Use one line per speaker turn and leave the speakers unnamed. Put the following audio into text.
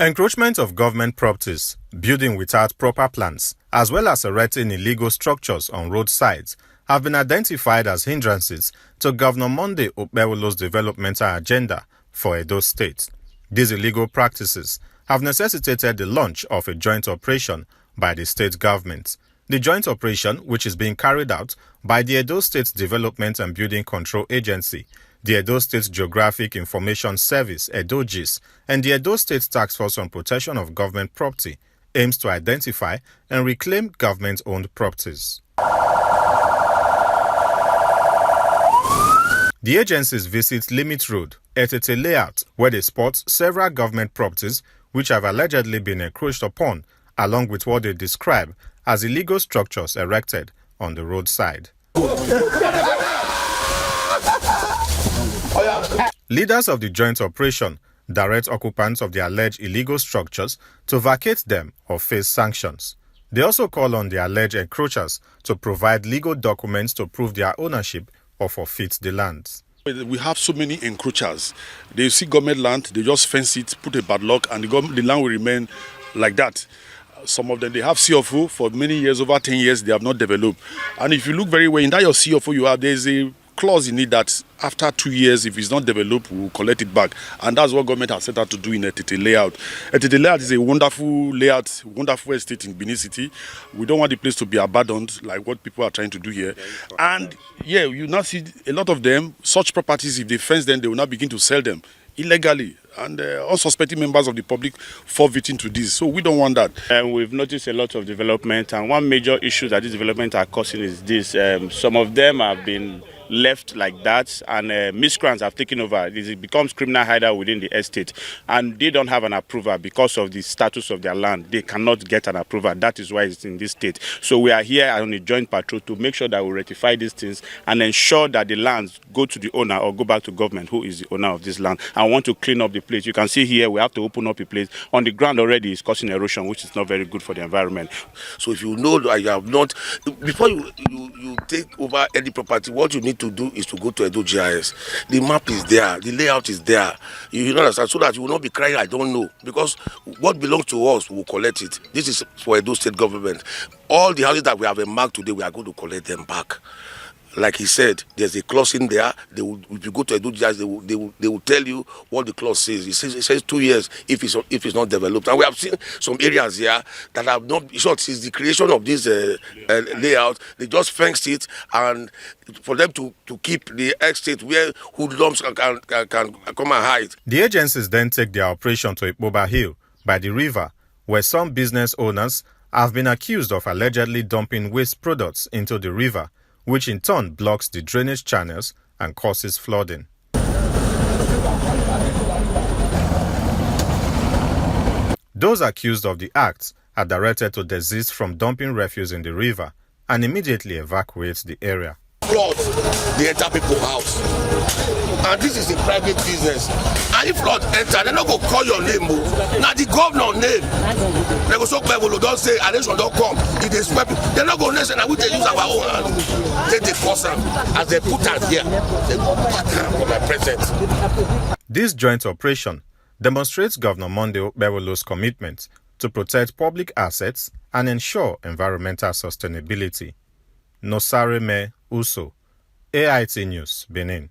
Encroachment of government properties, building without proper plans, as well as erecting illegal structures on roadsides have been identified as hindrances to Governor Monday Okpebholo's developmental agenda for Edo State. These illegal practices have necessitated the launch of a joint operation by the state government. The joint operation, which is being carried out by the Edo State Development and Building Control Agency, the Edo State Geographic Information Service, EDOGIS, and the Edo State Task Force on Protection of Government Property, aims to identify and reclaim government-owned properties. The agencies visit Limit Road, AIT Layout, where they spot several government properties which have allegedly been encroached upon, along with what they describe as illegal structures erected on the roadside. Leaders of the joint operation direct occupants of the alleged illegal structures to vacate them or face sanctions. They also call on the alleged encroachers to provide legal documents to prove their ownership or forfeit the lands.
We have so many encroachers. They see government land, they just fence it, put a bad lock, and the land will remain like that. Some of them, they have CFO for many years, over 10 years, they have not developed. And if you look very well, in that your CFO you have, there's a clause in it that after 2 years, if it's not developed, we'll collect it back. And that's what government has set out to do in AIT Layout. AIT Layout is a wonderful layout, wonderful estate in Benin City. We don't want the place to be abandoned like what people are trying to do here. And yeah, you now see a lot of them, such properties, if they fence them, they will now begin to sell them illegally. And unsuspecting members of the public fall victim to this. So we don't want that.
And we've noticed a lot of development, and one major issue that this development are causing is this. Some of them have been left like that, and miscreants have taken over. It becomes criminal hideout within the estate, and they don't have an approval because of the status of their land. They cannot get an approval. That is why it's in this state. So we are here on a joint patrol to make sure that we rectify these things and ensure that the lands go to the owner or go back to government, who is the owner of this land. I want to clean up the place. You can see here we have to open up a place. On the ground already is causing erosion, which is not very good for the environment.
So if you know that you have not, before you take over any property, what you need to do is to go to Edo GIS. The map is there, the layout is there. You understand, so that you will not be crying, I don't know. Because what belongs to us, we will collect it. This is for Edo State government. All the houses that we have marked today, we are going to collect them back. Like he said, there's a clause in there. If you go to Edo GIS, they will tell you what the clause says. It says 2 years if it's not developed. And we have seen some areas here that have not. Short since the creation of this layout, they just fenced it, and for them to keep the estate where hoodlums can come and hide.
The agencies then take their operation to Ikpoba Hill by the river, where some business owners have been accused of allegedly dumping waste products into the river, which in turn blocks the drainage channels and causes flooding. Those accused of the acts are directed to desist from dumping refuse in the river and immediately evacuate the area.
Flood, they enter people's house. And this is a private business. And if flood enter, they're not going to call your name. Now the governor name. They go so clever, don't say, election don't come. If they sweep it, they're not going to listen. And we use our own hand. They force them. As they put us here, they go back for my presence.
This joint operation demonstrates Governor Monday Okpebholo's commitment to protect public assets and ensure environmental sustainability. Nosareme Uso, AIT News, Benin.